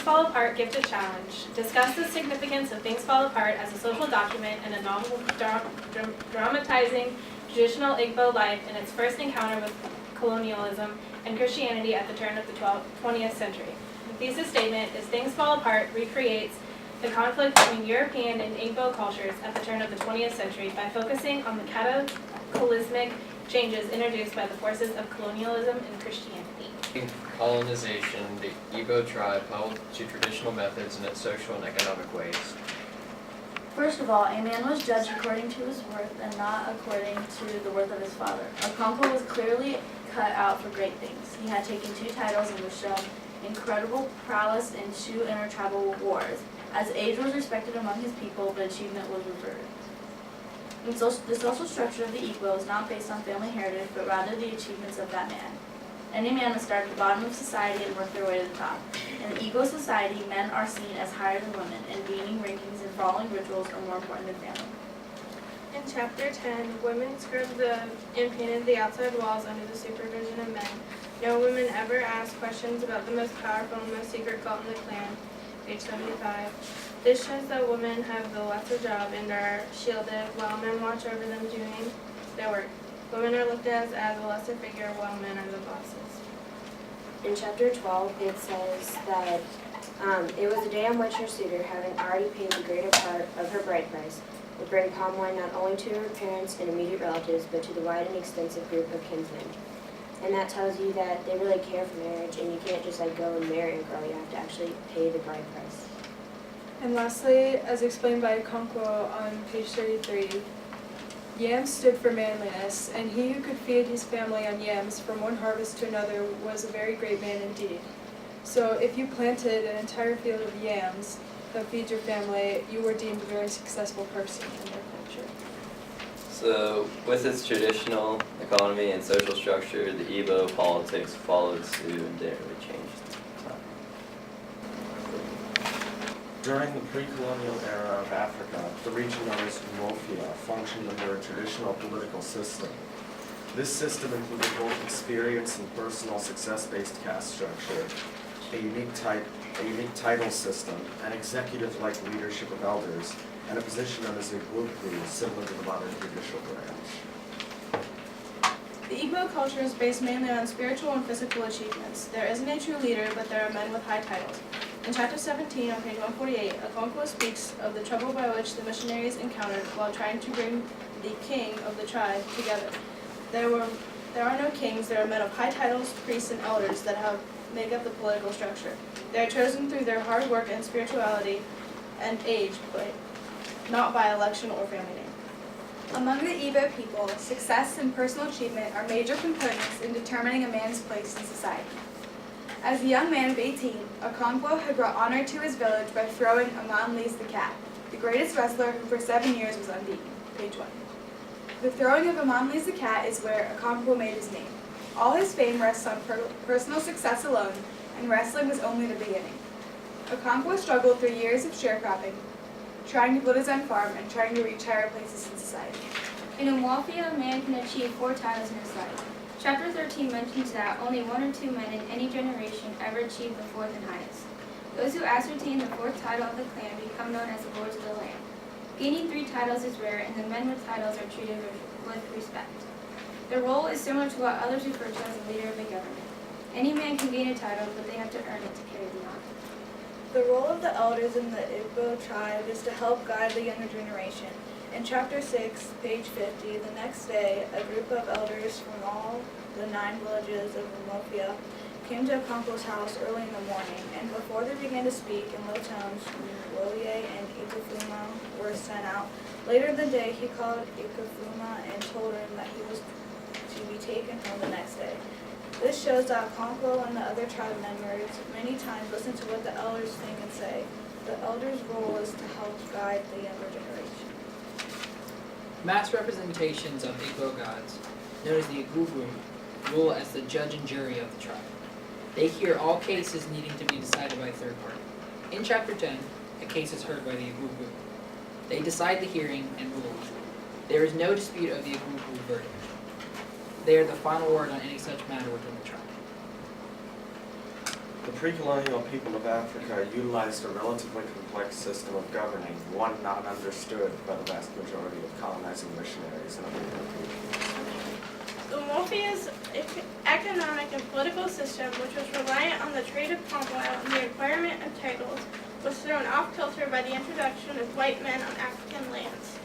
Fall Apart Gift of Challenge. Discuss the significance of Things Fall Apart as a social document and a novel dramatizing traditional Igbo life in its first encounter with colonialism and Christianity at the turn of the 20th century. The thesis statement is Things Fall Apart recreates the conflict between European and Igbo cultures at the turn of the 20th century by focusing on the cataclysmic changes introduced by the forces of colonialism and Christianity. In colonization, the Igbo tribe held to traditional methods in its social and economic ways. First of all, a man was judged according to his worth and not according to the worth of his father. Okonkwo was clearly cut out for great things. He had taken 2 titles and was shown incredible prowess in 2 intertribal wars. As age was respected among his people, but achievement was revered. The social structure of the Igbo is not based on family heritage, but rather the achievements of that man. Any man must start at the bottom of society and work their way to the top. In the Igbo society, men are seen as higher than women, and gaining rankings and following rituals are more important than family. In Chapter 10, women scrubbed and painted the outside walls under the supervision of men. No women ever asked questions about the most powerful and most secret cult in the clan. Page 75. This shows that women have the lesser job and are shielded while men watch over them doing their work. Women are looked at as a lesser figure while men are the bosses. In Chapter 12, it says that it was the day on which her suitor, having already paid the greater part of her bride price, would bring palm wine not only to her parents and immediate relatives, but to the wide and extensive group of kinsmen. And that tells you that they really care for marriage, and you can't just go and marry a girl. You have to actually pay the bride price. And lastly, as explained by Okonkwo on page 33, yams stood for manliness, and he who could feed his family on yams from one harvest to another was a very great man indeed. So if you planted an entire field of yams that feeds your family, you were deemed a very successful person in their culture. So with its traditional economy and social structure, the Igbo politics followed suit and didn't really change. During the pre-colonial era of Africa, the region known as Umofia functioned under a traditional political system. This system included both experience and personal success-based caste structure, a unique title system, an executive-like leadership of elders, and a position known as a Igwugwu, similar to the modern judicial branch. The Igbo culture is based mainly on spiritual and physical achievements. There isn't a true leader, but there are men with high titles. In Chapter 17, on page 148, Okonkwo speaks of the trouble by which the missionaries encountered while trying to bring the king of the tribe together. There are no kings, there are men of high titles, priests, and elders that make up the political structure. They are chosen through their hard work and spirituality and age, but not by election or family name. Among the Igbo people, success and personal achievement are major components in determining a man's place in society. As a young man of 18, Okonkwo had brought honor to his village by throwing Amanlis the cat, the greatest wrestler who for 7 years was unbeaten. Page 1. The throwing of Amanlis the cat is where Okonkwo made his name. All his fame rests on personal success alone, and wrestling was only the beginning. Okonkwo struggled through years of sharecropping, trying to build his own farm, and trying to reach higher places in society. In Umwafia, a man can achieve 4 titles in his life. Chapter 13 mentions that only 1 or 2 men in any generation ever achieve the 4th and highest. Those who ascertain the 4th title of the clan become known as the lords of the land. Gaining 3 titles is rare, and the men with titles are treated with respect. Their role is similar to what others refer to as a leader of a government. Any man can gain a title, but they have to earn it to carry the honor. The role of the elders in the Igbo tribe is to help guide the younger generation. In Chapter 6, page 50, the next day, a group of elders from all the 9 villages of Umofia came to Okonkwo's house early in the morning, and before they began to speak in low tones, Woye and Ikefuma were sent out. Later in the day, he called Ikefuma and told him that he was to be taken home the next day. This shows that Okonkwo and the other tribe members many times listen to what the elders think and say. The elders' role is to help guide the younger generation. Mass representations of Igbo gods, known as the Igwugwu, rule as the judge and jury of the tribe. They hear all cases needing to be decided by a third party. In Chapter 10, a case is heard by the Igwugwu. They decide the hearing and rule. There is no dispute of the Igwugwu verdict. They are the final word on any such matter within the tribe. The pre-colonial people of Africa utilized a relatively complex system of governing, one not understood by the vast majority of colonizing missionaries and other Europeans. The Mofia's economic and political system, which was reliant on the trade of palm oil and the acquirement of titles, was thrown off kilter by the introduction of white men on African lands.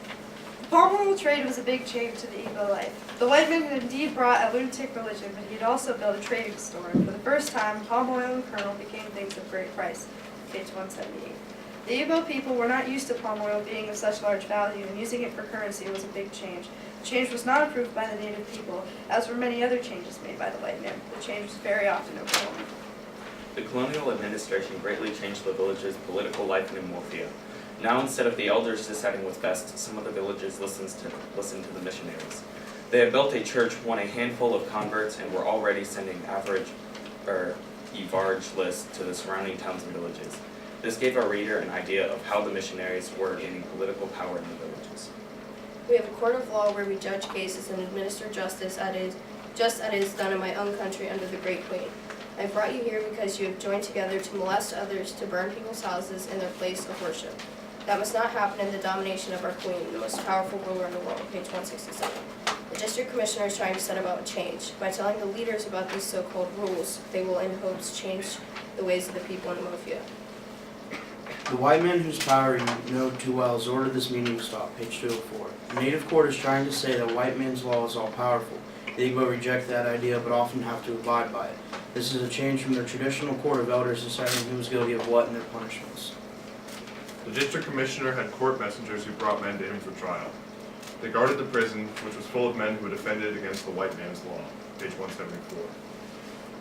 The palm oil trade was a big change to the Igbo life. The white man had indeed brought a lunatic religion, but he had also built a trading store, and for the first time, palm oil and kernel became things of great price. Page 178. The Igbo people were not used to palm oil being of such large value, and using it for currency was a big change. The change was not approved by the native people, as were many other changes made by the white men. The change was very often overwhelming. The colonial administration greatly changed the village's political life in Umofia. Now, instead of the elders deciding what's best, some of the villagers listen to the missionaries. They have built a church, won a handful of converts, and were already sending Evarge lists to the surrounding towns and villages. This gave our reader an idea of how the missionaries were gaining political power in the villages. We have a court of law where we judge cases and administer justice just as it is done in my own country under the Great Queen. I brought you here because you have joined together to molest others, to burn people's houses in their place of worship. That must not happen in the domination of our queen, the most powerful ruler in the world, page 167. The district commissioner is trying to set about a change. By telling the leaders about these so-called rules, they will in hopes change the ways of the people in Umofia. The white man whose power you know too well has ordered this meeting to stop, page 204. The native court is trying to say that white man's law is all-powerful. The Igbo reject that idea but often have to abide by it. This is a change from their traditional court of elders deciding who is guilty of what and their punishments. The district commissioner had court messengers who brought men to him for trial. They guarded the prison, which was full of men who had offended against the white man's law, page 174.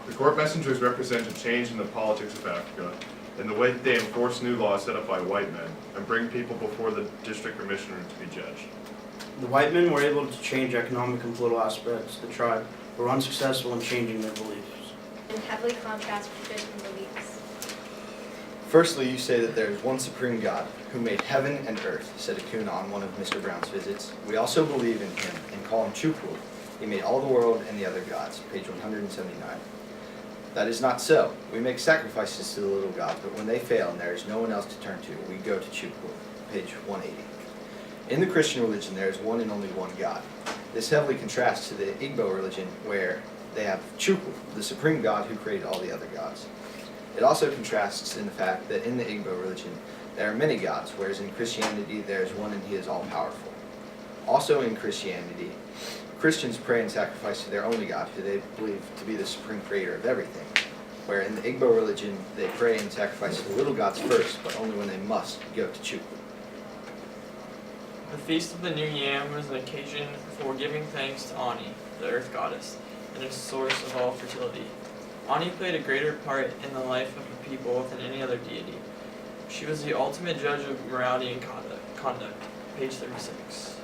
The court messengers represent a change in the politics of Africa in the way that they enforce new laws set up by white men and bring people before the district commissioner to be judged. The white men were able to change economic and political aspects of the tribe, but were unsuccessful in changing their beliefs. In heavily contrast tradition beliefs. Firstly, you say that there is one supreme God who made heaven and earth, said Akuna on one of Mr. Brown's visits. We also believe in him and call him Chukwu. He made all the world and the other gods, page 179. That is not so. We make sacrifices to the little gods, but when they fail and there is no one else to turn to, we go to Chukwu, page 180. In the Christian religion, there is one and only one God. This heavily contrasts to the Igbo religion, where they have Chukwu, the supreme God who created all the other gods. It also contrasts in the fact that in the Igbo religion, there are many gods, whereas in Christianity, there is one and he is all-powerful. Also in Christianity, Christians pray and sacrifice to their only God, who they believe to be the supreme creator of everything, where in the Igbo religion, they pray and sacrifice to the little gods first, but only when they must go to Chukwu. The Feast of the New Yam was an occasion for giving thanks to Ani, the earth goddess, and a source of all fertility. Ani played a greater part in the life of the people than any other deity. She was the ultimate judge of morality and conduct, page 36.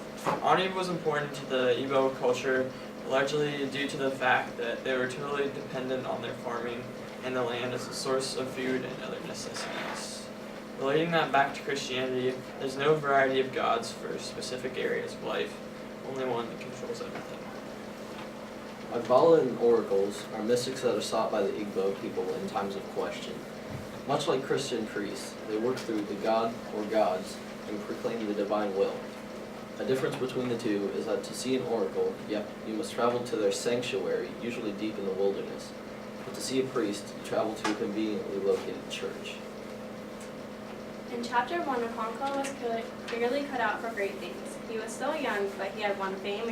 Ani was important to the Igbo culture largely due to the fact that they were totally dependent on their farming and the land as a source of food and other necessities. Relating that back to Christianity, there's no variety of gods for specific areas of life, only one that controls everything. Agbala and oracles are mystics that are sought by the Igbo people in times of question. Much like Christian priests, they work through the god or gods and proclaim the divine will. A difference between the two is that to see an oracle, you must travel to their sanctuary, usually deep in the wilderness. But to see a priest, you travel to a conveniently located church. In chapter 1, Okonkwo was clearly cut out for great things. He was still young, but he had won fame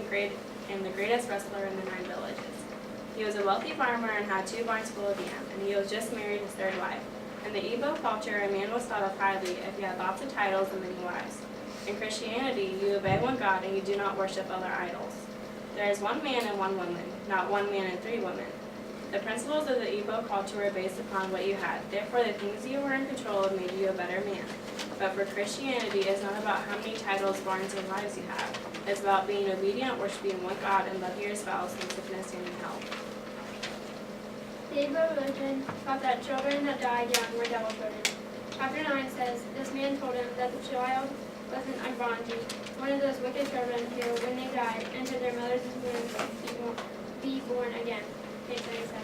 and the greatest wrestler in the 9 villages. He was a wealthy farmer and had 2 barns full of yam, and he was just married his 3rd wife. In the Igbo culture, a man was thought of highly if he had lots of titles and many wives. In Christianity, you obey one God and you do not worship other idols. There is one man and one woman, not one man and 3 women. The principles of the Igbo culture were based upon what you had. Therefore, the things you were in control of made you a better man. But for Christianity, it's not about how many titles, barns, and wives you have. It's about being obedient, worshiping one God, and loving your spouse in sickness and in health. The Igbo religion taught that children that died young were devil children. Chapter 9 says, this man told him that the child was an Agbanji, one of those wicked children who, when they died, entered their mother's womb to be born again. Page 77.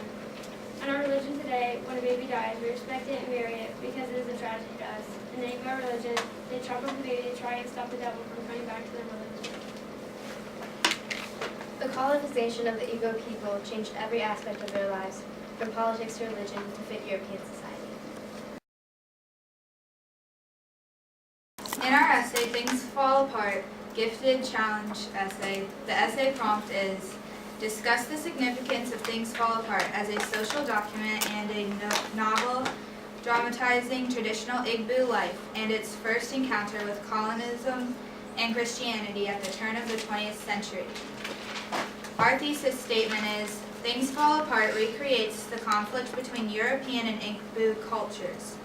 In our religion today, when a a baby dies, we respect it and bury it because it is a tragedy to us. In the Igbo religion, they chop up the baby to try and stop the devil from coming back to their mother. The colonization of the Igbo people changed every aspect of their lives, from politics to religion, to fit European society. In our essay, Things Fall Apart, Gifted Challenge essay, the essay prompt is, discuss the significance of Things Fall Apart as a social document and a novel dramatizing traditional Igbo life and its first encounter with colonialism and Christianity at the turn of the 20th century. Our thesis statement is, Things Fall Apart recreates the conflict between European and Igbo cultures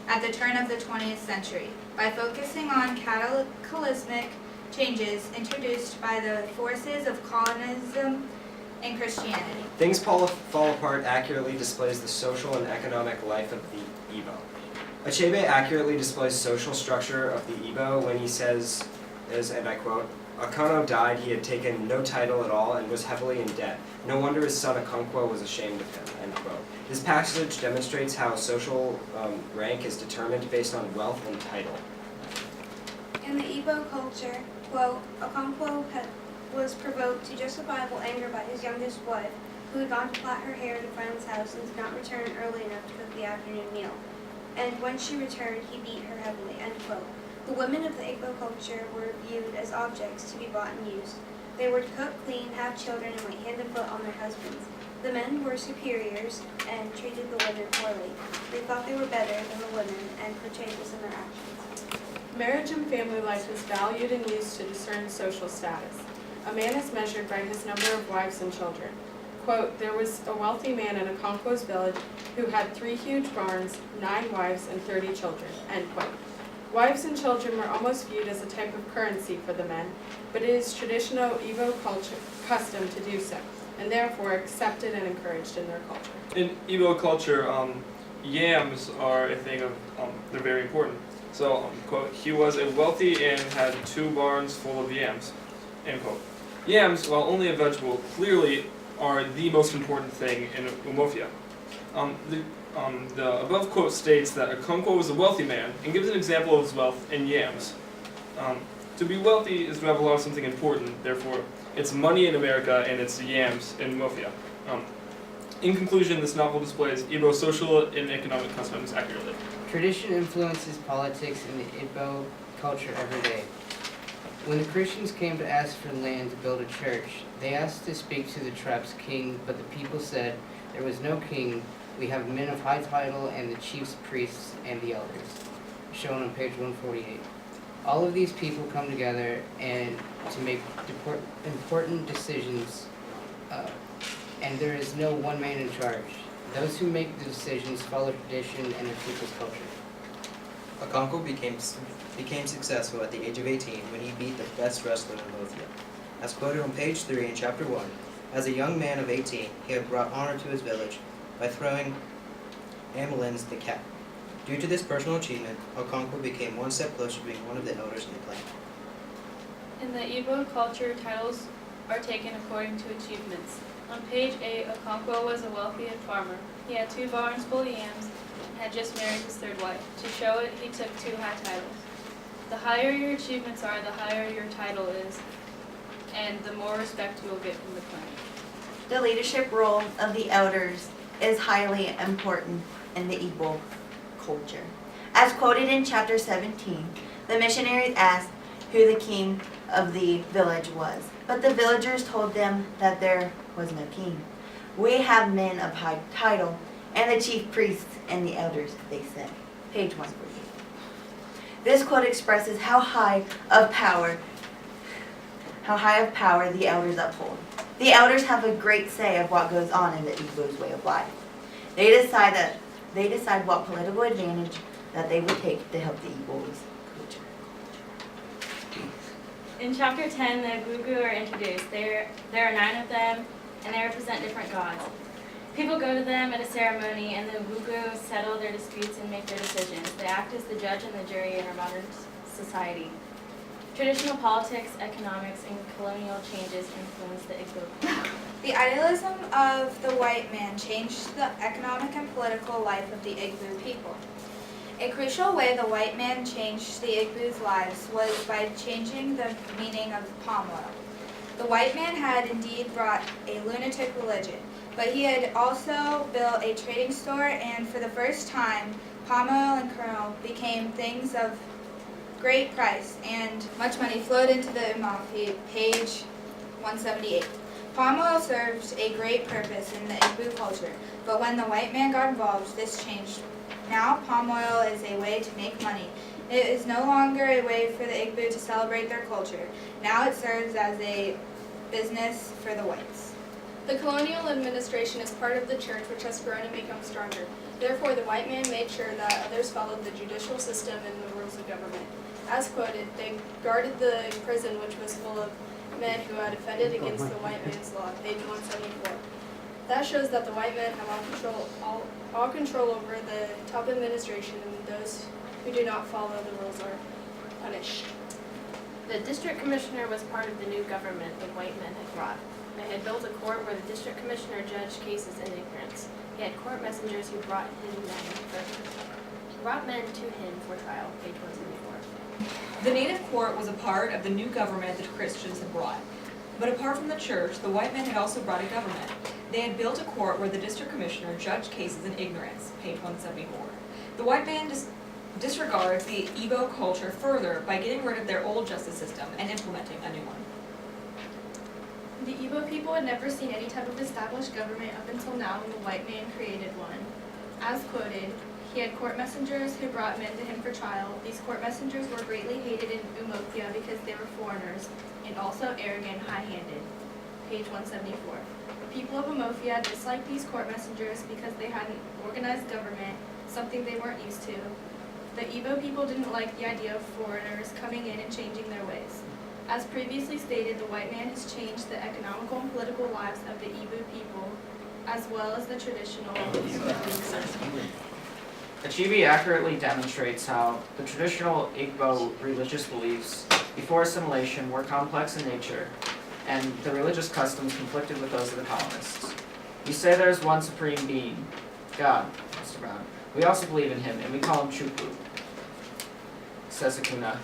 at the turn of the 20th century by focusing on cataclysmic changes introduced by the forces of colonialism and Christianity. Things Fall Apart accurately displays the social and economic life of the Igbo. Achebe accurately displays social structure of the Igbo when he says, and I quote, Akono died, he had taken no title at all and was heavily in debt. No wonder his son Okonkwo was ashamed of him, end quote. This passage demonstrates how social rank is determined based on wealth and title. In the Igbo culture, quote, Okonkwo was provoked to justifiable anger by his youngest wife, who had gone to plait her hair at a friend's house and did not return early enough to cook the afternoon meal. And when she returned, he beat her heavily, end quote. The women of the Igbo culture were viewed as objects to be bought and used. They were to cook, clean, have children, and wait hand and foot on their husbands. The men were superiors and treated the women poorly. They thought they were better than the women and portrayed this in their actions. Marriage and family life is valued and used to discern social status. A man is measured by his number of wives and children. Quote, there was a wealthy man in Okonkwo's village who had 3 huge barns, 9 wives, and 30 children, end quote. Wives and children were almost viewed as a type of currency for the men, but it is traditional Igbo culture custom to do so, and therefore accepted and encouraged in their culture. In Igbo culture, yams are a thing of, they're very important. So, quote, he was a wealthy and had 2 barns full of yams, end quote. Yams, while only a vegetable, clearly are the most important thing in Umofia. The above quote states that Okonkwo was a wealthy man and gives an example of his wealth in yams. To be wealthy is to have a lot of something important, therefore it's money in America and it's yams in Umofia. In conclusion, this novel displays Igbo social and economic customs accurately. Tradition influences politics in the Igbo culture every day. When the Christians came to ask for land to build a church, they asked to speak to the tribe's king, but the people said, there was no king, we have men of high title and the chiefs, priests, and the elders, shown on page 148. All of these people come together and to make important decisions, and there is no one man in charge. Those who make the decisions follow tradition and their people's culture. Okonkwo became successful at the age of 18 when he beat the best wrestler in Umofia. As quoted on page 3 in chapter 1, as a young man of 18, he had brought honor to his village by throwing Amelins the cat. Due to this personal achievement, Okonkwo became one step closer to being one of the elders in the clan. In the Igbo culture, titles are taken according to achievements. On page 8, Okonkwo was a wealthy farmer. He had 2 barns full of yams and had just married his 3rd wife. To show it, he took 2 high titles. The higher your achievements are, the higher your title is, and the more respect you will get from the clan. The leadership role of the elders is highly important in the Igbo culture. As quoted in chapter 17, the missionaries asked who the king of the village was, but the villagers told them that there was no king. We have men of high title and the chief priests and the elders, they said. Page 148. This quote expresses how high of power the elders uphold. The elders have a great say of what goes on in the Igbo's way of life. They decide what political advantage that they would take to help the Igbo's culture. In chapter 10, the Gugu are introduced. There are 9 of them, and they represent different gods. People go to them at a ceremony, and the Gugu settle their disputes and make their decisions. They act as the judge and the jury in our modern society. Traditional politics, economics, and colonial changes influence the Igbo culture. The idealism of the white man changed the economic and political life of the Igbo people. A crucial way the white man changed the Igbo's lives was by changing the meaning of palm oil. The white man had indeed brought a lunatic religion, but he had also built a trading store, and for the first time, palm oil and kernel became things of great price, and much money flowed into the Umafi, page 178. Palm oil served a great purpose in the Igbo culture, but when the white man got involved, this changed. Now, palm oil is a way to make money. It is no longer a way for the Igbo to celebrate their culture. Now it serves as a business for the whites. The colonial administration is part of the church which has grown and become stronger. Therefore, the white man made sure that others followed the judicial system and the rules of government. As quoted, they guarded the prison which was full of men who had offended against the white man's law, page 174. That shows that the white men have all control over the top administration, and those who do not follow the rules are punished. The district commissioner was part of the new government the white men had brought. They had built a court where the district commissioner judged cases in ignorance. He had court messengers who brought men to him for trial, page 174. The native court was a part of the new government that Christians had brought. But apart from the church, the white men had also brought a government. They had built a court where the district commissioner judged cases in ignorance, page 174. The white man disregards the Igbo culture further by getting rid of their old justice system and implementing a new one. The Igbo people had never seen any type of established government up until now when the white man created one. As quoted, he had court messengers who brought men to him for trial. These court messengers were greatly hated in Umuofia because they were foreigners and also arrogant, high-handed. Page 174. The people of Umuofia disliked these court messengers because they had an organized government, something they weren't used to. The Igbo people didn't like the idea of foreigners coming in and changing their ways. As previously stated, the white man has changed the economical and political lives of the Igbo people, as well as the traditional Achieve accurately demonstrates how the traditional Igbo religious beliefs before assimilation were complex in nature, and the religious customs conflicted with those of the colonists. We say there is one supreme being, God, Mr. Brown. We also believe in him, and we call him Chukwu, says Akuna.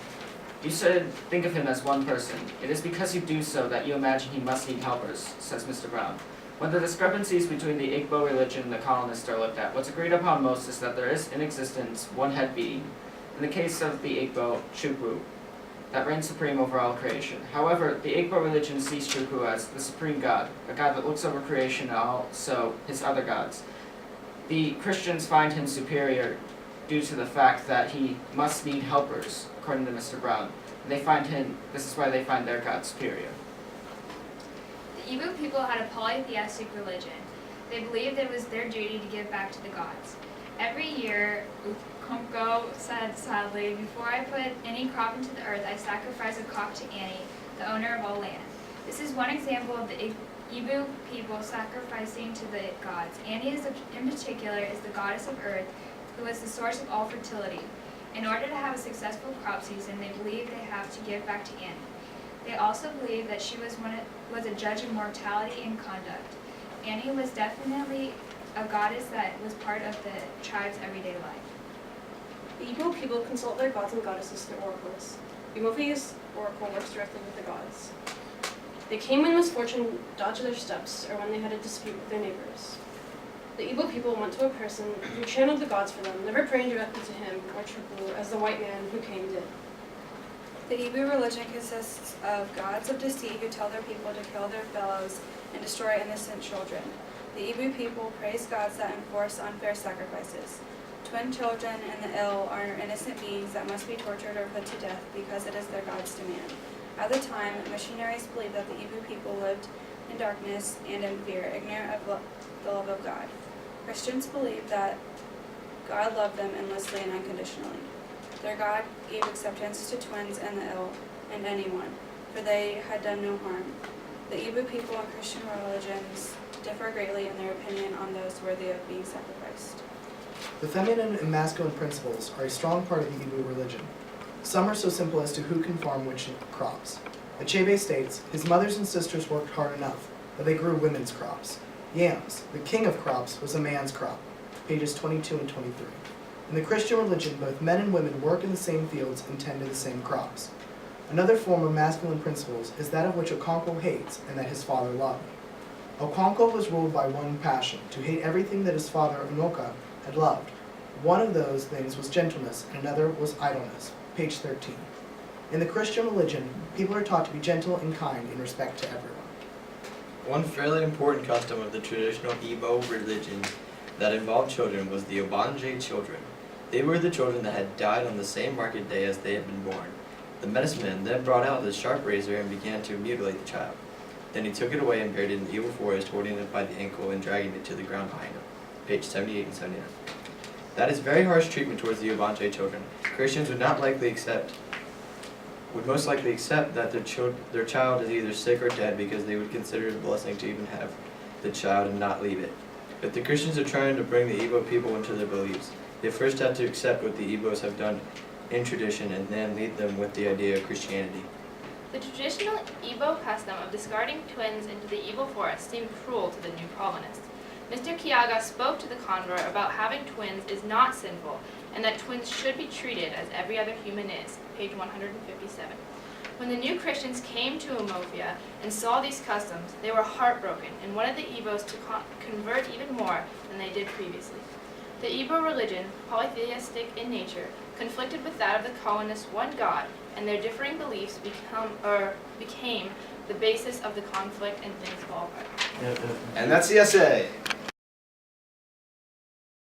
You said think of him as one person. It is because you do so that you imagine he must need helpers, says Mr. Brown. When the discrepancies between the Igbo religion and the colonists are looked at, what's agreed upon most is that there is in existence one head being, in the case of the Igbo, Chukwu, that reigns supreme over all creation. However, the Igbo religion sees Chukwu as the supreme God, a God that looks over creation and also his other gods. The Christians find him superior due to the fact that he must need helpers, according to Mr. Brown. And this is why they find their God superior. The Igbo people had a polytheistic religion. They believed it was their duty to give back to the gods. Every year, Ukomko said sadly, before I put any crop into the earth, I sacrifice a cock to Annie, the owner of all land. This is one example of the Igbo people sacrificing to the gods. Annie in particular is the goddess of earth, who is the source of all fertility. In order to have a successful crop season, they believe they have to give back to Annie. They also believe that she was a judge of mortality and conduct. Annie was definitely a goddess that was part of the tribe's everyday life. The Igbo people consult their gods and goddesses through oracles. Umuofia's oracle works directly with the gods. They came when misfortune dodged their steps or when they had a dispute with their neighbors. The Igbo people went to a person who channeled the gods for them, never praying directly to him or Chukwu as the white man who came did. The Igbo religion consists of gods of deceit who tell their people to kill their fellows and destroy innocent children. The Igbo people praise gods that enforce unfair sacrifices. Twin children and the ill are innocent beings that must be tortured or put to death because it is their god's demand. At the time, missionaries believed that the Igbo people lived in darkness and in fear, ignorant of the love of God. Christians believed that God loved them endlessly and unconditionally. Their God gave acceptance to twins and the ill and anyone, for they had done no harm. The Igbo people and Christian religions differ greatly in their opinion on those worthy of being sacrificed. The feminine and masculine principles are a strong part of the Igbo religion. Some are so simple as to who can farm which crops. Achebe states, his mothers and sisters worked hard enough. but they grew women's crops. Yams, the king of crops, was a man's crop. Pages 22 and 23. In the Christian religion, both men and women work in the same fields and tend to the same crops. Another form of masculine principles is that of which Okonkwo hates and that his father loved. Okonkwo was ruled by one passion, to hate everything that his father Onoka had loved. One of those things was gentleness, and another was idleness. Page 13. In the Christian religion, people are taught to be gentle and kind in respect to everyone. One fairly important custom of the traditional Igbo religion that involved children was the Obanje children. They were the children that had died on the same market day as they had been born. The medicine man then brought out his sharp razor and began to mutilate the child. Then he took it away and buried it in the evil forest, holding it by the ankle and dragging it to the ground behind him. Page 78 and 79. That is very harsh treatment towards the Obanje children. Christians would most likely accept that their child is either sick or dead because they would consider it a blessing to even have the child and not leave it. If the Christians are trying to bring the Igbo people into their beliefs, they first have to accept what the Igbos have done in tradition and then lead them with the idea of Christianity. The traditional Igbo custom of discarding twins into the evil forest seemed cruel to the new colonists. Mr. Kiaga spoke to the convert about having twins is not sinful and that twins should be treated as every other human is, page 157. When the new Christians came to Umofia and saw these customs, they were heartbroken and wanted the Igbos to convert even more than they did previously. The Igbo religion, polytheistic in nature, conflicted with that of the colonists' one God, and their differing beliefs became the basis of the conflict and things fall apart. And that's the essay.